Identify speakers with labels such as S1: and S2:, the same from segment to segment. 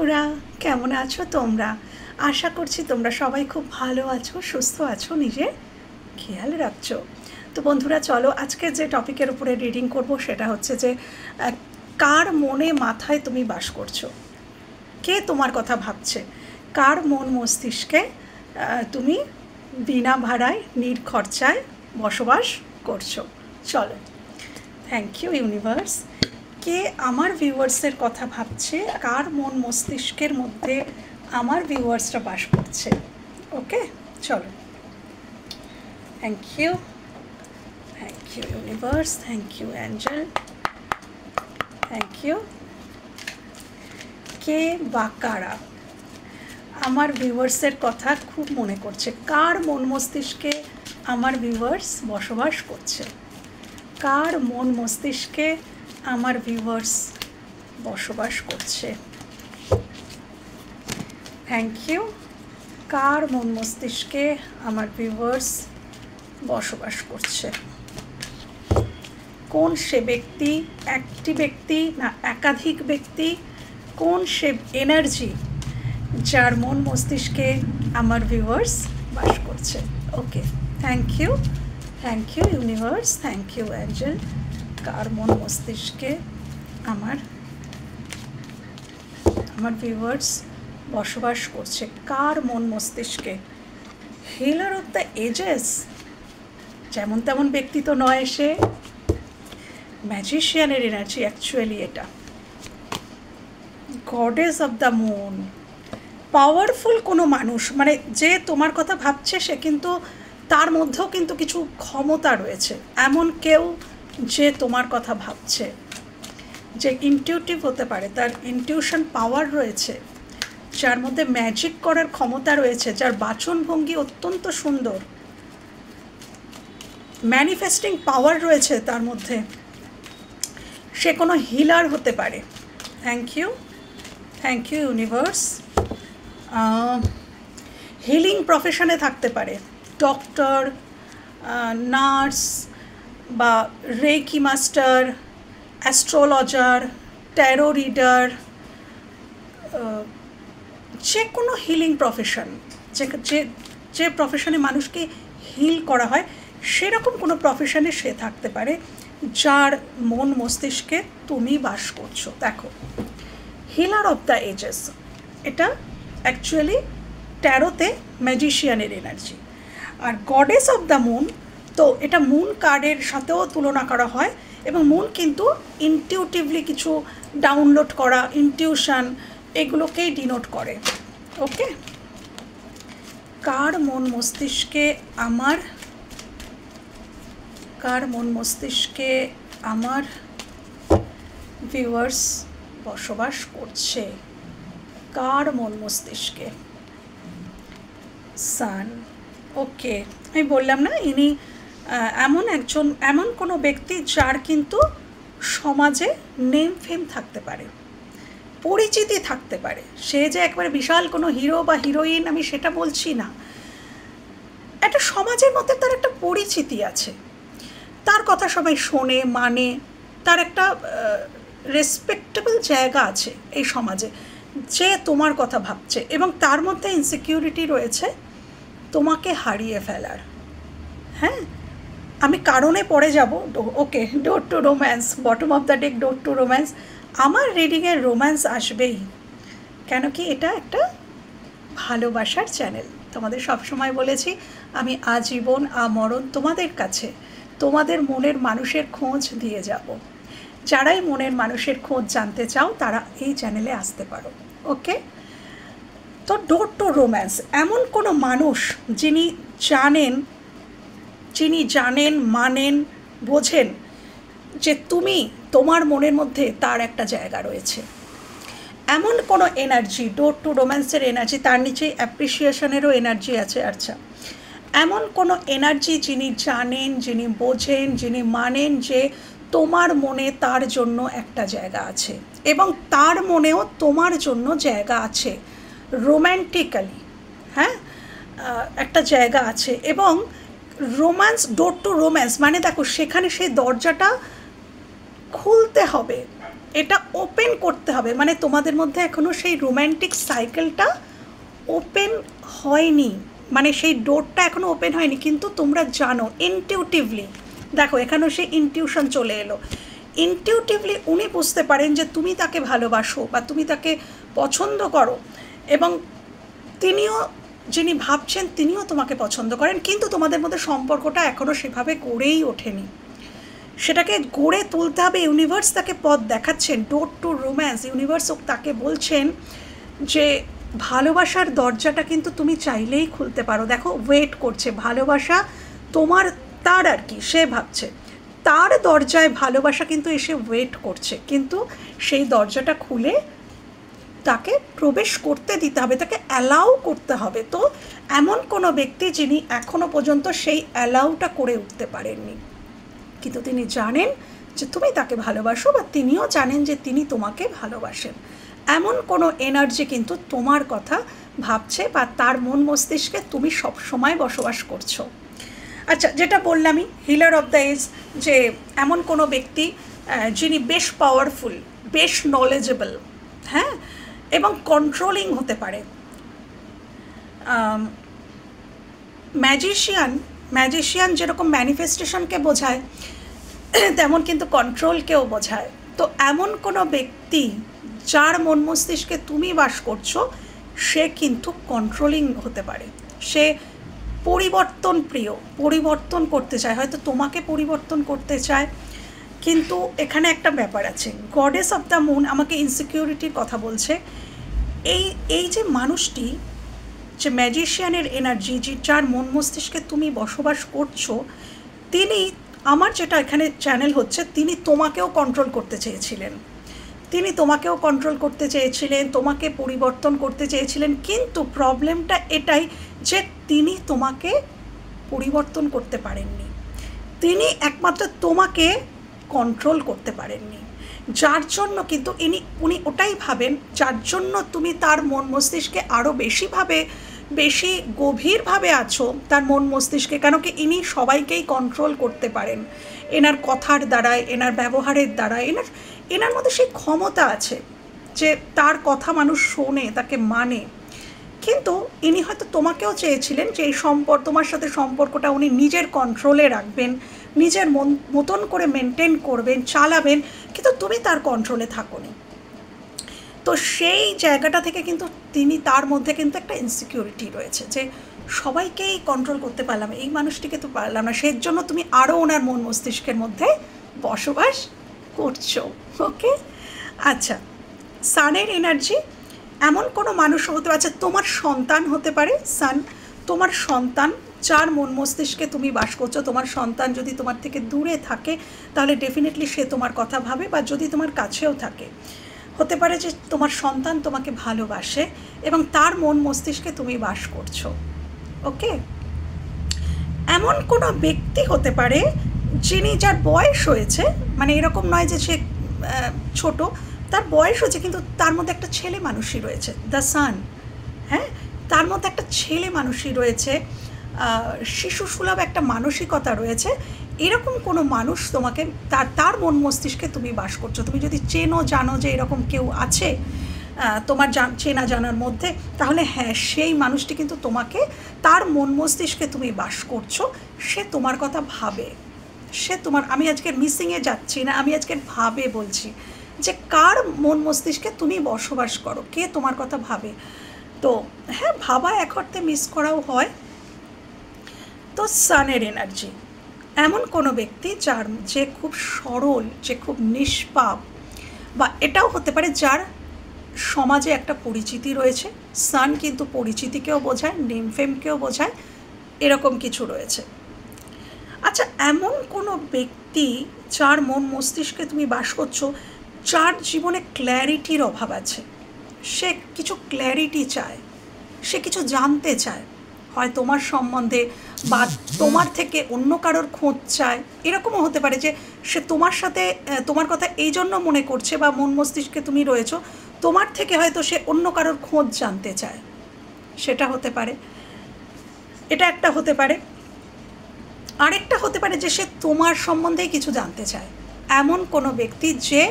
S1: ওরা কেমন আছো তোমরা? আশা করছি তোমরা সবাই খুব ভালো আছো, সুস্থ আছো, নিজের খেয়াল রাখছো। তো বন্ধুরা চলো আজকে যে টপিকের উপরে রিডিং করব সেটা হচ্ছে যে কার মনে মাথায় তুমি বাস করছো, কে তোমার কথা ভাবছে, কার মন মস্তিষ্কে তুমি বিনা ভাড়ায় নির্খরচায় বসবাস করছো। চলো, থ্যাংক ইউ ইউনিভার্স। কে আমার ভিউয়ার্সের কথা ভাবছে, কার মন মস্তিষ্কের মধ্যে আমার ভিউয়ার্সরা বাস করছে। ওকে চলো, thank you universe, thank you angel, thank you. কে বা কারা আমার ভিউয়ার্সের কথা খুব মনে করছে, কার মন মস্তিষ্কে আমার ভিউয়ার্স বসবাস করছে, কার মন মস্তিষ্কে আমার ভিউয়ার্স বসবাস করছে। Thank you. কার মন মস্তিষ্কে আমার ভিউয়ার্স বসবাস করছে, কোন সে ব্যক্তি, একটি ব্যক্তি না একাধিক ব্যক্তি, কোন সে এনার্জি যার মন মস্তিষ্কে আমার ভিউয়ার্স বাস করছে। Okay, thank you universe, thank you angel. কার মন মস্তিষ্কে আমার ভিউয়ার্স বসবাস করছে, কার মন মস্তিষ্কে। হিলার অফ দ্য এজেস, যেমন তেমন ব্যক্তি তো নয়, সে ম্যাজিশিয়ানের এনার্জি অ্যাকচুয়ালি এটা। Goddess of the moon, powerful কোনো মানুষ, মানে যে তোমার কথা ভাবছে সে কিন্তু তার মধ্যেও কিন্তু কিছু ক্ষমতা রয়েছে, এমন কেউ যে তোমার কথা ভাবছে, যে ইনটিউটিভ হতে পারে, তার ইনটিউশন পাওয়ার রয়েছে, যার মধ্যে ম্যাজিক করার ক্ষমতা রয়েছে, যার বাচনভঙ্গি অত্যন্ত সুন্দর, ম্যানিফেস্টিং পাওয়ার রয়েছে তার মধ্যে, সে কোনো হিলার হতে পারে। Thank you universe. হিলিং প্রফেশনে থাকতে পারে, ডক্টর, নার্স বা reiki master, astrologer, tarot reader, যে কোনো হিলিং প্রফেশন, যে প্রফেশনে মানুষকে হিল করা হয় সেরকম কোনো প্রফেশনে সে থাকতে পারে, যার মন মস্তিষ্কে তুমি বাস করছো। দেখো, হিলার অফ দ্য এজেস, এটা অ্যাকচুয়ালি ট্যারোতে ম্যাজিশিয়ানের এনার্জি। আর গডেস অফ দ্য মুন, তো এটা মুন কার্ডের সাথেও তুলনা করা হয়, এবং মুন কিন্তু ইনটিউটিভলি কিছু ডাউনলোড করা, ইনটিউশন, এগুলোকেই ডিনোট করে। ওকে, কার মন মস্তিষ্কে আমার ভিউয়ার্স বসবাস করছে, কার মন মস্তিষ্কে। সান, ওকে, আমি বললাম না, ইনি এমন কোনো ব্যক্তি যার কিন্তু সমাজে নেম ফেম থাকতে পারে, পরিচিতি থাকতে পারে। সে যে একবারে বিশাল কোনো হিরো বা হিরোইন আমি সেটা বলছি না, একটা সমাজের মধ্যে তার একটা পরিচিতি আছে, তার কথা সবাই শোনে, মানে, তার একটা রেসপেক্টেবল জায়গা আছে এই সমাজে, যে তোমার কথা ভাবছে, এবং তার মধ্যে ইনসিকিউরিটি রয়েছে তোমাকে হারিয়ে ফেলার। হ্যাঁ, আমি কারণে পড়ে যাব। Okay, door to romance, bottom of the deck, door to romance. আমার রিডিংয়ে রোম্যান্স আসবেই, কেন কি এটা একটা ভালোবাসার চ্যানেল। তোমাদের সবসময় বলেছি আমি আজীবন আমরণ তোমাদের কাছে তোমাদের মনের মানুষের খোঁজ দিয়ে যাব। যারাই মনের মানুষের খোঁজ জানতে চাও তারা এই চ্যানেলে আসতে পারো। ওকে, তো ডোর টু রোম্যান্স, এমন কোনো মানুষ যিনি জানেন, মানেন, বোঝেন যে তোমার মনের মধ্যে তার একটা জায়গা রয়েছে, এমন কোনো এনার্জি, ডোর টু রোম্যান্সের এনার্জি, তার নিচেই অ্যাপ্রিসিয়েশনেরও এনার্জি আছে। আচ্ছা, এমন কোনো এনার্জি যিনি জানেন, যিনি বোঝেন, যিনি মানেন যে তোমার মনে তার জন্য একটা জায়গা আছে, এবং তার মনেও তোমার জন্য জায়গা আছে, রোম্যান্টিক্যালি, হ্যাঁ, একটা জায়গা আছে। এবং রোম্যান্স, ডোর টু রোম্যান্স মানে দেখো, সেখানে সেই দরজাটা খুলতে হবে, এটা ওপেন করতে হবে, মানে তোমাদের মধ্যে এখনও সেই রোম্যান্টিক সাইকেলটা ওপেন হয়নি, মানে সেই ডোরটা এখনও ওপেন হয়নি, কিন্তু তোমরা জানো ইনটিউটিভলি, দেখো এখানেও সেই ইনটিউশন চলে এলো, ইনটিউটিভলি উনি বুঝতে পারেন যে তুমি তাকে ভালোবাসো বা তুমি তাকে পছন্দ করো, এবং তিনিও, যিনি ভাবছেন তিনিও তোমাকে পছন্দ করেন, কিন্তু তোমাদের মধ্যে সম্পর্কটা এখনও সেভাবে গড়েই ওঠেনি, সেটাকে গড়ে তুলতে হবে। ইউনিভার্স তাকে পথ দেখাচ্ছেন, ডোর টু রোম্যান্স, ইউনিভার্স তাকে বলছেন যে ভালোবাসার দরজাটা কিন্তু তুমি চাইলেই খুলতে পারো। দেখো ওয়েট করছে, ভালোবাসা তোমার, তার আর কি, সে ভাবছে তার দরজায় ভালোবাসা কিন্তু এসে ওয়েট করছে, কিন্তু সেই দরজাটা খুলে তাকে প্রবেশ করতে দিতে হবে, তাকে অ্যালাউ করতে হবে। তো এমন কোনো ব্যক্তি যিনি এখনও পর্যন্ত সেই অ্যালাউটা করে উঠতে পারেননি, কিন্তু তিনি জানেন যে তুমি তাকে ভালোবাসো বা তিনিও জানেন যে তিনি তোমাকে ভালোবাসেন, এমন কোনো এনার্জি কিন্তু তোমার কথা ভাবছে বা তার মন মস্তিষ্কে তুমি সব সময় বসবাস করছো। আচ্ছা, যেটা বললামই হিলার অফ দ্য এজ, যে এমন কোনো ব্যক্তি যিনি বেশ পাওয়ারফুল, বেশ নলেজেবল, হ্যাঁ, এবং কন্ট্রোলিং হতে পারে। ম্যাজিশিয়ান যেরকম ম্যানিফেস্টেশনকে বোঝায়, তেমন কিন্তু কন্ট্রোলকেও বোঝায়। তো এমন কোনো ব্যক্তি যার মন মস্তিষ্কে তুমি বাস করছো, সে কিন্তু কন্ট্রোলিং হতে পারে, সে পরিবর্তন প্রিয়, পরিবর্তন করতে চায়, হয়তো তোমাকে পরিবর্তন করতে চায়। কিন্তু এখানে একটা ব্যাপার আছে, গডেস অফ দ্য মুন আমাকে ইনসিকিউরিটির কথা বলছে। এই যে মানুষটি, যে ম্যাজিশিয়ানের এনার্জি, যে যার মন মস্তিষ্কে তুমি বসবাস করছো, তিনি, আমার যেটা এখানে চ্যানেল হচ্ছে, তিনি তোমাকেও কন্ট্রোল করতে চেয়েছিলেন, তিনি তোমাকেও কন্ট্রোল করতে চেয়েছিলেন, তোমাকে পরিবর্তন করতে চেয়েছিলেন, কিন্তু প্রবলেমটা এটাই যে তিনি তোমাকে পরিবর্তন করতে পারেননি, তিনি একমাত্র তোমাকে কন্ট্রোল করতে পারেননি, যার জন্য কিন্তু উনি ওটাই ভাবেন, যার জন্য তুমি তার মন মস্তিষ্কে আরও বেশি গভীরভাবে আছো তার মন মস্তিষ্কে, কেন কি ইনি সবাইকেই কন্ট্রোল করতে পারেন, এনার কথার দ্বারায়, এনার ব্যবহারের দ্বারায়, এনার মধ্যে সেই ক্ষমতা আছে যে তার কথা মানুষ শোনে, তাকে মানে। কিন্তু ইনি হয়তো তোমাকেও চেয়েছিলেন যে এই তোমার সাথে সম্পর্কটা উনি নিজের কন্ট্রোলে রাখবেন, নিজের মতন করে মেনটেন করবেন, চালাবেন, কিন্তু তুমি তার কন্ট্রোলে থাকোনি। তো সেই জায়গাটা থেকে কিন্তু তার মধ্যে কিন্তু একটা ইনসিকিউরিটি রয়েছে, যে সবাইকেই কন্ট্রোল করতে পারলাম, এই মানুষটিকে তো পারলাম না, সেই জন্য তুমি আরও ওনার মন মস্তিষ্কের মধ্যে বসবাস করছো। ওকে, আচ্ছা, সানের এনার্জি, এমন কোনো মানুষ হতে পারে, তোমার সন্তান হতে পারে, সান তোমার সন্তান, যার মন মস্তিষ্কে তুমি বাস করছো, তোমার সন্তান যদি তোমার থেকে দূরে থাকে তাহলে ডেফিনেটলি সে তোমার কথা ভাবে, বা যদি তোমার কাছেও থাকে, হতে পারে যে তোমার সন্তান তোমাকে ভালোবাসে এবং তার মন মস্তিষ্কে তুমি বাস করছো। ওকে, এমন কোনো ব্যক্তি হতে পারে যার বয়স হয়েছে, মানে এরকম নয় যে সে ছোট, তার বয়স হয়েছে কিন্তু তার মধ্যে একটা ছেলে মানুষই রয়েছে, দ্য সান, হ্যাঁ, তার মধ্যে একটা ছেলে মানুষই রয়েছে, শিশু সুলভ একটা মানসিকতা রয়েছে, এরকম কোনো মানুষ তোমাকে, তার মন মস্তিষ্কে তুমি বাস করছো। তুমি যদি জানো যে এরকম কেউ আছে তোমার চেনা জানার মধ্যে, তাহলে হ্যাঁ, সেই মানুষটি কিন্তু তোমাকে, তার মন মস্তিষ্কে তুমি বাস করছো, সে তোমার কথা ভাবে, সে তোমার, আমি আজকে মিসিংয়ে যাচ্ছি না, আমি আজকে ভাবে বলছি যে কার মন মস্তিষ্কে তুমি বসবাস করো, কে তোমার কথা ভাবে। তো হ্যাঁ, ভাবা এক অর্থে মিস করাও হয়। তো সানের এনার্জি, এমন কোনো ব্যক্তি যে খুব সরল, যে খুব নিষ্পাপ, বা এটাও হতে পারে যার সমাজে একটা পরিচিতি রয়েছে, সান কিন্তু পরিচিতিকেও বোঝায়, নেম ফেমকেও বোঝায়, এরকম কিছু রয়েছে। আচ্ছা, এমন কোনো ব্যক্তি যার মন মস্তিষ্কে তুমি বাস করছো, যার জীবনে ক্ল্যারিটির অভাব আছে, সে কিছু ক্ল্যারিটি চায়, সে কিছু জানতে চায়, হয় তোমার সম্বন্ধে বা তোমার থেকে অন্য কারোর খোঁজ চায়, এরকমও হতে পারে যে সে তোমার সাথে, তোমার কথা এই জন্য মনে করছে বা মন মস্তিষ্কে তুমি রয়েছো, তোমার থেকে হয়তো সে অন্য কারোর খোঁজ জানতে চায়, সেটা হতে পারে, এটা একটা হতে পারে। আরেকটা হতে পারে যে সে তোমার সম্বন্ধেই কিছু জানতে চায়, এমন কোনো ব্যক্তি যে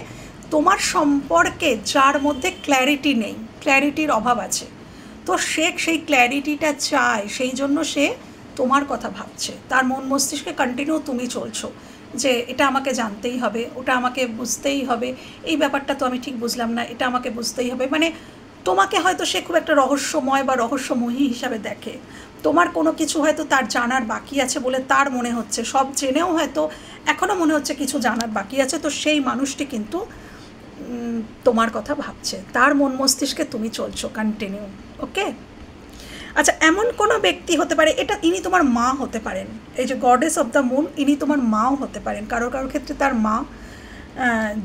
S1: তোমার সম্পর্কে যার মধ্যে ক্ল্যারিটি নেই, ক্ল্যারিটির অভাব আছে, তো সে সেই ক্ল্যারিটিটা চায়, সেই জন্য সে তোমার কথা ভাবছে। তার মন মস্তিষ্কে কন্টিনিউ তুমি চলছো যে এটা আমাকে জানতেই হবে, ওটা আমাকে বুঝতেই হবে, এই ব্যাপারটা তো আমি ঠিক বুঝলাম না, এটা আমাকে বুঝতেই হবে। মানে তোমাকে হয়তো সে খুব একটা রহস্যময় বা রহস্যময়ী হিসাবে দেখে, তোমার কোনো কিছু হয়তো তার জানার বাকি আছে বলে তার মনে হচ্ছে, সব জেনেও হয়তো এখনও মনে হচ্ছে কিছু জানার বাকি আছে, তো সেই মানুষটি কিন্তু তোমার কথা ভাবছে, তার মন মস্তিষ্কে তুমি চলছো কন্টিনিউ। ওকে, আচ্ছা, এমন কোনো ব্যক্তি হতে পারে, এটা ইনি তোমার মা হতে পারেন, এই যে গডেস অফ দ্য মুন, ইনি তোমার মাও হতে পারেন, কারোর ক্ষেত্রে তার মা,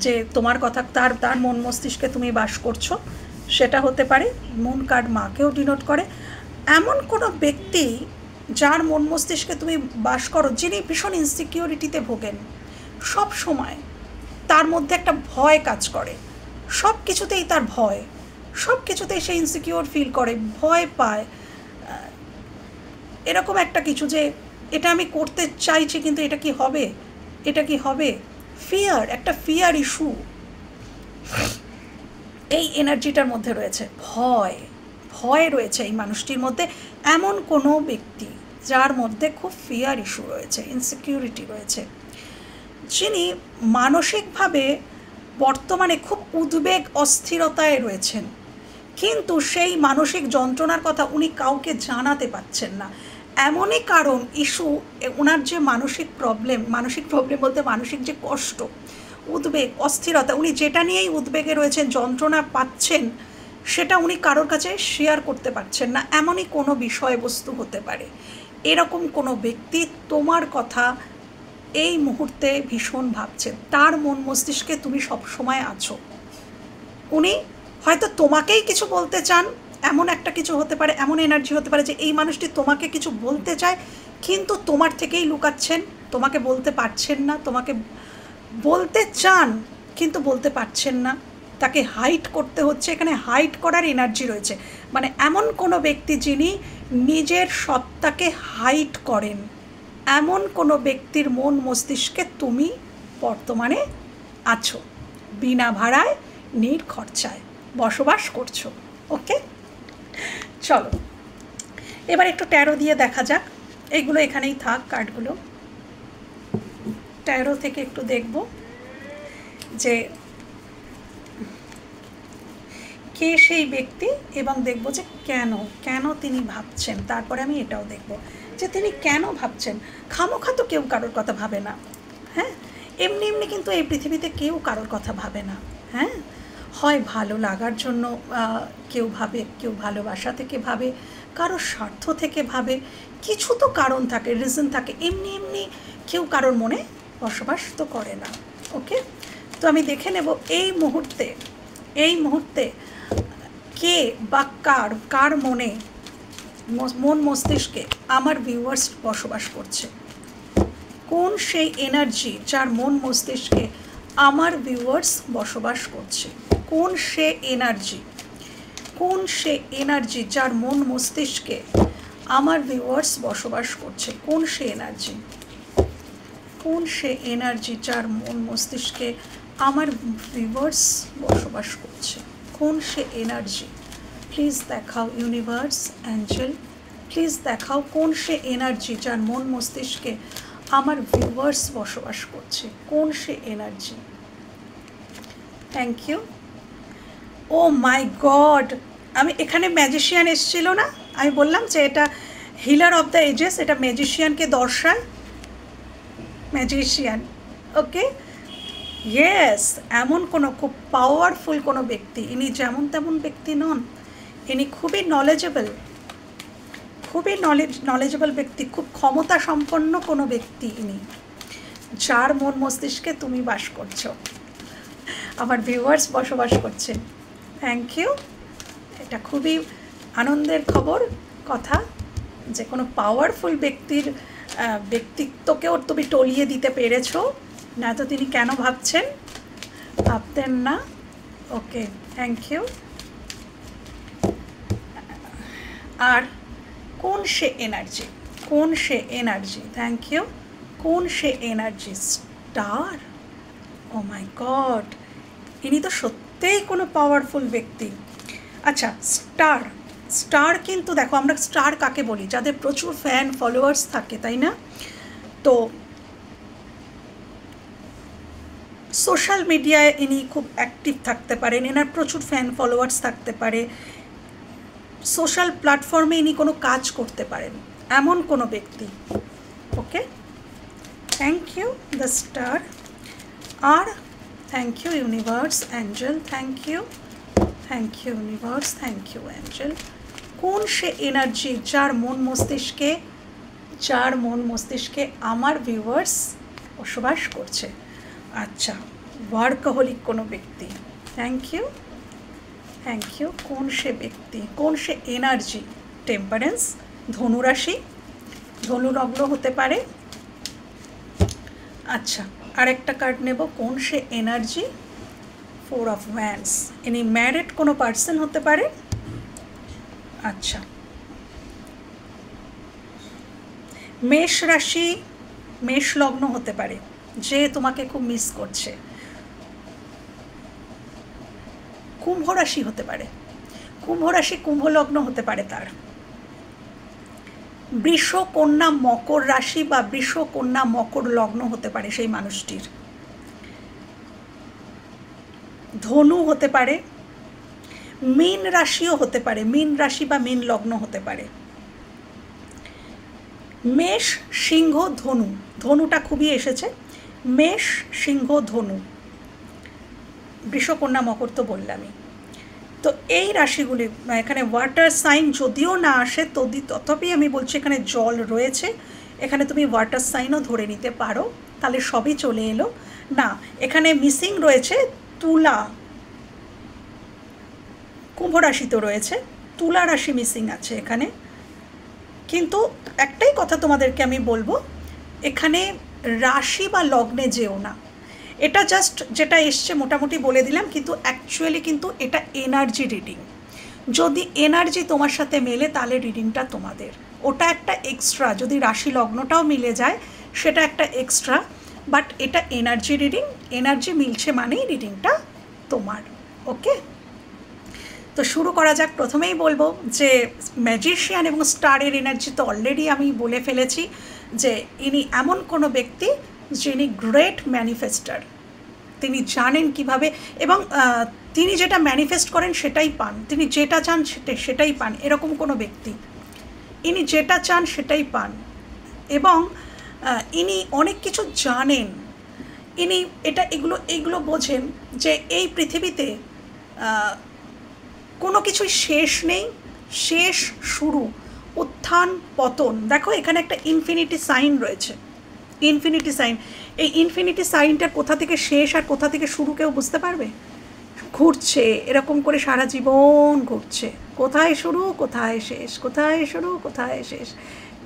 S1: যে তোমার কথা তার মন মস্তিষ্কে তুমি বাস করছো, সেটা হতে পারে। মুন কার্ড মাকেও ডিনোট করে। এমন কোনো ব্যক্তি যার মন মস্তিষ্কে তুমি বাস করো, যিনি ভীষণ ইনসিকিউরিটিতে ভোগেন, সব সময় তার মধ্যে একটা ভয় কাজ করে, সব কিছুতেই তার ভয়, সব কিছুতেই সে ইনসিকিউর ফিল করে, ভয় পায়, এরকম একটা কিছু যে এটা আমি করতে চাইছি কিন্তু এটা কি হবে, এটা কি হবে, ফিয়ার, একটা ফিয়ার ইস্যু এই এনার্জিটার মধ্যে রয়েছে, ভয়, ভয় রয়েছে এই মানুষটির মধ্যে। এমন কোনো ব্যক্তি যার মধ্যে খুব ফিয়ার ইস্যু রয়েছে, ইনসিকিউরিটি রয়েছে, যিনি মানসিকভাবে বর্তমানে খুব উদ্বেগ অস্থিরতায় রয়েছেন, কিন্তু সেই মানসিক যন্ত্রণার কথা উনি কাউকে জানাতে পারছেন না। এমনই কারণ ইস্যু, ওনার যে মানসিক প্রবলেম বলতে মানসিক যে কষ্ট, উদ্বেগ, অস্থিরতা, উনি যেটা নিয়েই উদ্বেগে রয়েছেন, যন্ত্রণা পাচ্ছেন, সেটা উনি কারোর কাছে শেয়ার করতে পারছেন না। এমনই কোনো বিষয়বস্তু হতে পারে। এরকম কোনো ব্যক্তি তোমার কথা এই মুহূর্তে ভীষণ ভাবছে, তার মন মস্তিষ্কে তুমি সবসময় আছো। উনি হয়তো তোমাকেই কিছু বলতে চান, এমন একটা কিছু হতে পারে, এমন এনার্জি হতে পারে যে এই মানুষটি তোমাকে কিছু বলতে চায় কিন্তু তোমার থেকেই লুকাচ্ছেন, তোমাকে বলতে পারছেন না, তোমাকে বলতে চান কিন্তু বলতে পারছেন না, তাকে হাইড করতে হচ্ছে, এখানে হাইড করার এনার্জি রয়েছে। মানে এমন কোনো ব্যক্তি যিনি নিজের সত্তাকে হাইড করেন, এমন কোনো ব্যক্তির মন মস্তিষ্কে তুমি বর্তমানে আছো, বিনা ভাড়ায় নির্খরচায় বসবাস করছো। ওকে, চলো এবার একটু ট্যারো দিয়ে দেখা যাক। এইগুলো এখানেই থাক, কার্ডগুলো ট্যারো থেকে একটু দেখব যে কে সেই ব্যক্তি, এবং দেখব যে কেন কেন তিনি ভাবছেন। তারপরে আমি এটাও দেখব যে তিনি কেন ভাবছেন। খামোখা তো কেউ কারোর কথা ভাবে না, হ্যাঁ, এমনি এমনি কিন্তু এই পৃথিবীতে কেউ কারোর কথা ভাবে না। হ্যাঁ, হয় ভালো লাগার জন্য কেউ ভাবে, কেউ ভালোবাসা থেকে ভাবে, কারোর স্বার্থ থেকে ভাবে, কিছু তো কারণ থাকে, রিজন থাকে, এমনি এমনি কেউ কারোর মনে বসবাস তো করে না। ওকে, তো আমি দেখে নেব এই মুহূর্তে কে বা কার মন মস্তিষ্কে আমার ভিউয়ার্স বসবাস করছে, কোন সেই এনার্জি যার মন মস্তিষ্কে আমার ভিউয়ার্স বসবাস করছে, কোন সে এনার্জি যার মন মস্তিষ্কে আমার ভিউয়ার্স বসবাস করছে, কোন সে এনার্জি যার মন মস্তিষ্কে আমার ভিউয়ার্স বসবাস করছে, কোন সে এনার্জি। প্লিজ দেখাও ইউনিভার্স, অ্যাঞ্জেল, প্লিজ দেখাও কোন সে এনার্জি যার মন মস্তিষ্কে আমার ভিউয়ার্স বসবাস করছে, কোন সে energy. Thank you. Oh my God, আমি এখানে ম্যাজিশিয়ান এসেছিল না, আমি বললাম যে এটা হিলার অফ দ্য এজেস, এটা ম্যাজিশিয়ানকে দর্শায়, ম্যাজিশিয়ান। ওকে, ইয়েস, এমন কোনো খুব পাওয়ারফুল কোনো ব্যক্তি, ইনি যেমন তেমন ব্যক্তি নন, ইনি খুবই নলেজেবল ব্যক্তি, খুব ক্ষমতা সম্পন্ন কোনো ব্যক্তি ইনি, যার মন মস্তিষ্কে তুমি বাস করছো, আমার ভিউয়ার্স বসবাস করছেন। থ্যাংক ইউ, এটা খুবই আনন্দের কথা যে কোনো পাওয়ারফুল ব্যক্তির ব্যক্তিত্বকেও তুমি টলিয়ে দিতে পেরেছো, না তো তিনি কেন ভাবতেন না। ওকে, থ্যাংক ইউ। আর কোন সে এনার্জি, থ্যাংক ইউ, কোন সে energy, star. O my god, ইনি তো সত্যিই কোনো পাওয়ারফুল ব্যক্তি। আচ্ছা, স্টার, স্টার কিন্তু দেখো আমরা স্টার কাকে বলি? যাদের প্রচুর ফ্যান ফলোয়ার্স থাকে, তাই না? তো সোশ্যাল মিডিয়ায় ইনি খুব অ্যাক্টিভ থাকতে পারেন, এনার প্রচুর ফ্যান ফলোয়ার্স থাকতে পারে, সোশ্যাল প্ল্যাটফর্মে ইনি কোনো কাজ করতে পারেন, এমন কোনো ব্যক্তি। Okay, thank you the star. আর thank you universe, angel, thank you universe, thank you angel. কোন সে এনার্জি যার মন মস্তিষ্কে আমার ভিউয়ার্স বসবাস করছে? আচ্ছা, ওয়ার্কাহলিক কোনো ব্যক্তি, থ্যাংক ইউ। কোন সে ব্যক্তি, কোন সে এনার্জি? টেম্পারেন্স, ধনুরাশি, ধনুলগ্ন হতে পারে। আচ্ছা, আরেকটা কার্ড নেব, কোন সে এনার্জি? 4 অফ ওয়ান্ডস, ইনি ম্যারিড কোনো পার্সন হতে পারে। আচ্ছা, মেষ রাশি, মেষ লগ্ন হতে পারে, যে তোমাকে খুব মিস করছে। কুম্ভ রাশি হতে পারে, কুম্ভ রাশি কুম্ভ লগ্ন হতে পারে তার। বৃষ কন্যা মকর রাশি বা বৃষ কন্যা মকর লগ্ন হতে পারে সেই মানুষটির। ধনু হতে পারে, মীন রাশিও হতে পারে, মীন রাশি বা মীন লগ্ন হতে পারে। মেষ সিংহ ধনু, ধনুটা খুবই এসেছে, মেষ সিংহ ধনু, বৃষকন্যা মকর তো বললামই। তো এই রাশিগুলি এখানে ওয়াটার সাইন যদিও না আসে তথাপি আমি বলছি এখানে জল রয়েছে, এখানে তুমি ওয়াটার সাইনও ধরে নিতে পারো, তাহলে সবই চলে এলো। না, এখানে মিসিং রয়েছে তুলা, কুম্ভ রাশি তো রয়েছে, তুলা রাশি মিসিং আছে এখানে। কিন্তু একটাই কথা তোমাদেরকে আমি বলবো, এখানে রাশি বা লগ্নে যেও না, এটা জাস্ট যেটা এসছে মোটামুটি বলে দিলাম, কিন্তু অ্যাকচুয়ালি কিন্তু এটা এনার্জি রিডিং। যদি এনার্জি তোমার সাথে মেলে তাহলে রিডিংটা তোমাদের, ওটা একটা এক্সট্রা। যদি রাশি লগ্নটাও মিলে যায় সেটা একটা এক্সট্রা, বাট এটা এনার্জি রিডিং, এনার্জি মিলছে মানেই রিডিংটা তোমার। ওকে, তো শুরু করা যাক। প্রথমেই বলবো যে ম্যাজিশিয়ান এবং স্টারের এনার্জি তো অলরেডি আমি বলে ফেলেছি যে ইনি এমন কোনো ব্যক্তি যিনি গ্রেট ম্যানিফেস্টার, তিনি জানেন কিভাবে, এবং তিনি যেটা ম্যানিফেস্ট করেন সেটাই পান, তিনি যেটা চান সেটাই পান, এরকম কোনো ব্যক্তি। ইনি যেটা চান সেটাই পান, এবং ইনি অনেক কিছু জানেন, ইনি এগুলো বোঝেন যে এই পৃথিবীতে কোনো কিছুই শেষ নেই, শেষ শুরু, উত্থান পতন। দেখো এখানে একটা ইনফিনিটি সাইন রয়েছে, ইনফিনিটি সাইন। এই ইনফিনিটি সাইনটা কোথা থেকে শেষ আর কোথা থেকে শুরু কেউ বুঝতে পারবে? ঘুরছে এরকম করে সারা জীবন ঘুরছে, কোথায় শুরু কোথায় শেষ, কোথায় শুরু কোথায় শেষ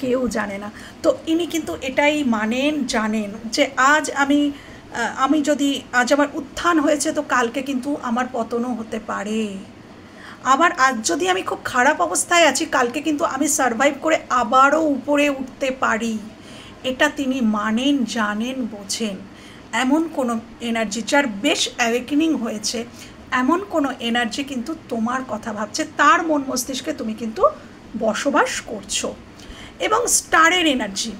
S1: কেউ জানে না। তো ইনি কিন্তু এটাই মানেন, জানেন যে আজ আমি যদি আজ আমার উত্থান হয়েছে তো কালকে কিন্তু আমার পতনও হতে পারে, আবার আজ যদি আমি খুব খারাপ অবস্থায় আছি কালকে কিন্তু আমি সারভাইভ করে আবারও উপরে উঠতে পারি। এটা তিনি মানেন, জানেন, বোঝেন। এমন কোনো এনার্জি যার বেশ অ্যাওয়েকেনিং হয়েছে, এমন কোনো এনার্জি কিন্তু তোমার কথা ভাবছে, তার মন মস্তিষ্কে তুমি কিন্তু বসবাস করছো। এবং স্টারের এনার্জি,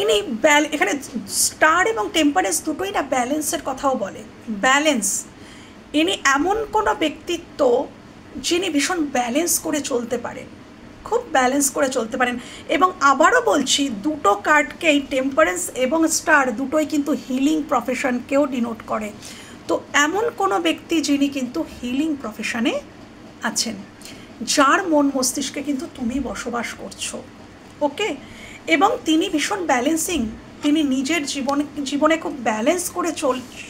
S1: ইনি এখানে স্টার এবং টেম্পারেন্স দুটোই না ব্যালেন্সের কথাও বলে, ব্যালেন্স। ইনি এমন কোনো ব্যক্তিত্ব যিনি ভীষণ ব্যালেন্স করে চলতে পারেন, খুব ব্যালেন্স করে চলতে পারেন। এবং আবারও বলছি, দুটো কার্ডকেই টেম্পারেন্স এবং স্টার দুটোই কিন্তু হিলিং প্রফেশনকেও ডিনোট করে। তো এমন কোনো ব্যক্তি যিনি কিন্তু হিলিং প্রফেশনে আছেন, যার মন মস্তিষ্কে কিন্তু তুমি বসবাস করছো। ওকে, এবং তিনি ভীষণ ব্যালেন্সিং, তিনি নিজের জীবনে খুব ব্যালেন্স করে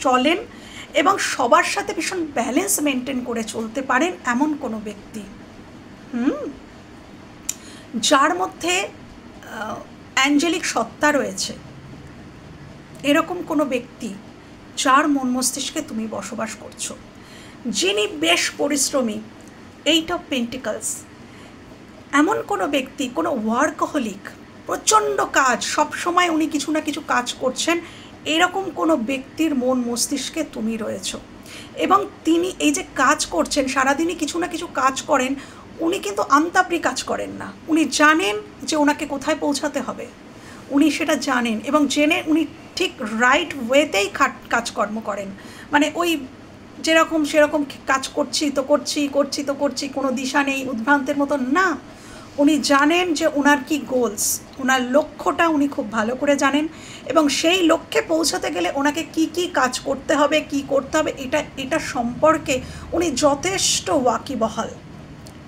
S1: চলেন এবং সবার সাথে ভীষণ ব্যালেন্স মেনটেন করে চলতে পারেন এমন কোনো ব্যক্তি, যার মধ্যে অ্যাঞ্জেলিক সত্তা রয়েছে, এরকম কোনো ব্যক্তি যার মন মস্তিষ্কে তুমি বসবাস করছো, যিনি বেশ পরিশ্রমী, 8 অফ পেন্টিকলস, এমন কোনো ব্যক্তি, কোনো ওয়ার্কহলিক, প্রচণ্ড কাজ, সবসময় উনি কিছু না কিছু কাজ করছেন, এরকম কোনো ব্যক্তির মন মস্তিষ্কে তুমি রয়েছো। এবং তিনি এই যে কাজ করছেন, সারাদিনই কিছু না কিছু কাজ করেন, উনি কিন্তু আন্তাপড়ি কাজ করেন না। উনি জানেন যে ওনাকে কোথায় পৌঁছাতে হবে, উনি সেটা জানেন এবং জেনে উনি ঠিক রাইট ওয়েতেই কাজকর্ম করেন। মানে ওই যেরকম সেরকম কাজ করছি তো করছি, কোনো দিশা নেই, উদ্ভ্রান্তের মতন না। উনি জানেন যে ওনার কি গোলস, ওনার লক্ষ্যটা উনি খুব ভালো করে জানেন এবং সেই লক্ষ্যে পৌঁছাতে গেলে ওনাকে কি কাজ করতে হবে, কি করতে হবে, এটা সম্পর্কে উনি যথেষ্ট ওয়াকিবহাল